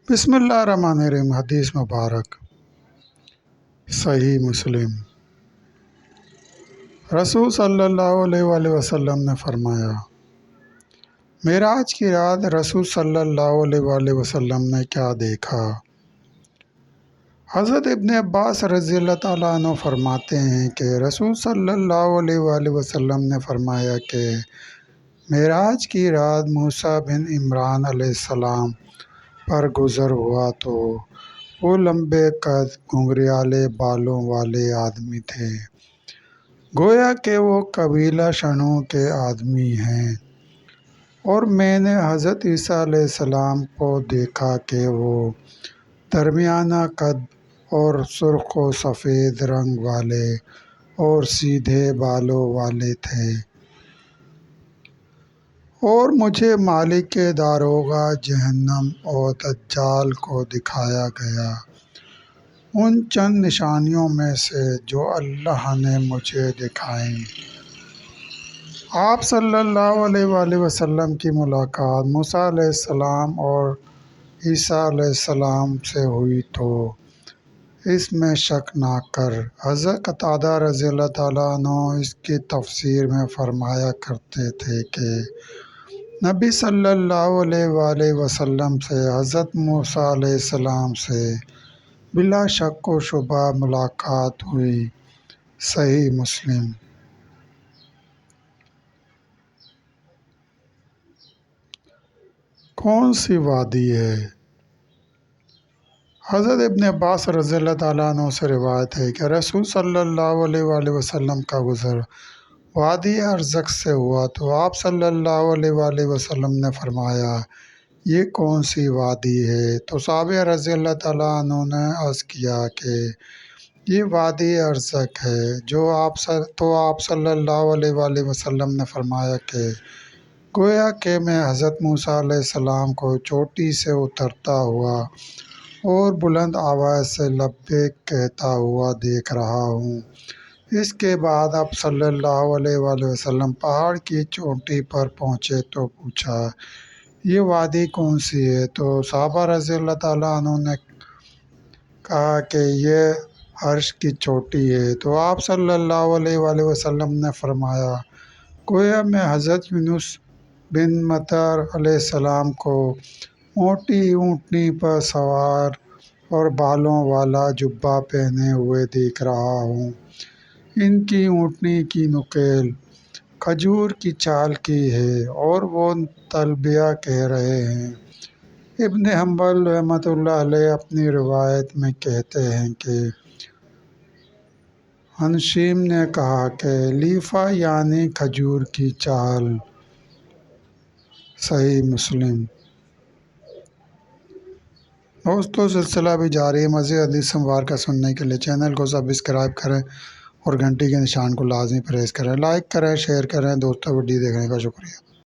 بسم اللہ الرحمن الرحیم۔ حدیث مبارک صحیح مسلم۔ رسول صلی اللہ علیہ وآلہ وسلم نے فرمایا، معراج کی رات رسول صلی اللہ علیہ وآلہ وسلم نے کیا دیکھا؟ حضرت ابن عباس رضی اللہ تعالیٰ عنہ فرماتے ہیں کہ رسول صلی اللہ علیہ وآلہ وسلم نے فرمایا کہ معراج کی رات موسیٰ بن عمران علیہ السلام پر گزر ہوا تو وہ لمبے قد گھنگریالے بالوں والے آدمی تھے، گویا کہ وہ قبیلہ شنوں کے آدمی ہیں، اور میں نے حضرت عیسیٰ علیہ السلام کو دیکھا کہ وہ درمیانہ قد اور سرخ و سفید رنگ والے اور سیدھے بالوں والے تھے، اور مجھے مالک داروغہ جہنم اور دجال کو دکھایا گیا ان چند نشانیوں میں سے جو اللہ نے مجھے دکھائیں۔ آپ صلی اللہ علیہ وآلہ وسلم کی ملاقات موسیٰ علیہ السلام اور عیسیٰ علیہ السلام سے ہوئی تو اس میں شک نہ کر۔ حضرت قتادہ رضی اللہ تعالیٰ عنہ اس کی تفسیر میں فرمایا کرتے تھے کہ نبی صلی اللہ علیہ وآلہ وسلم سے حضرت موسیٰ علیہ السلام سے بلا شک و شبہ ملاقات ہوئی۔ صحیح مسلم۔ کون سی وادی ہے؟ حضرت ابن عباس رضی اللہ تعالیٰ عنہ سے روایت ہے کہ رسول صلی اللہ علیہ وآلہ وسلم کا گزر وادی ارزق سے ہوا تو آپ صلی اللہ علیہ وآلہ وسلم نے فرمایا، یہ کون سی وادی ہے؟ تو صحابہ رضی اللہ تعالیٰ عنہ نے عرض کیا کہ یہ وادی ارزق ہے۔ آپ صلی اللہ علیہ وآلہ وسلم نے فرمایا کہ گویا کہ میں حضرت موسیٰ علیہ السلام کو چوٹی سے اترتا ہوا اور بلند آواز سے لبیک کہتا ہوا دیکھ رہا ہوں۔ اس کے بعد آپ صلی اللہ علیہ وآلہ وسلم پہاڑ کی چوٹی پر پہنچے تو پوچھا، یہ وادی کون سی ہے؟ تو صحابہ رضی اللہ تعالیٰ عنہ نے کہا کہ یہ عرش کی چوٹی ہے۔ تو آپ صلی اللہ علیہ وآلہ وسلم نے فرمایا، گویا میں حضرت یونس بن متی علیہ السلام کو موٹی اونٹنی پر سوار اور بالوں والا جبہ پہنے ہوئے دیکھ رہا ہوں۔ ان کی اونٹنی کی نکیل کھجور کی چھال کی ہے اور وہ تلبیہ کہہ رہے ہیں۔ ابن حنبل رحمۃ اللہ علیہ اپنی روایت میں کہتے ہیں کہ حنشیم نے کہا کہ لیفہ یعنی کھجور کی چھال۔ صحیح مسلم۔ دوستو، سلسلہ بھی جاری ہے۔ مزید حدیث مبارکہ سننے کے لیے چینل کو سبسکرائب کریں اور گھنٹی کے نشان کو لازمی پریس کریں، لائک کریں، شیئر کریں۔ دوستو، ویڈیو دیکھنے کا شکریہ۔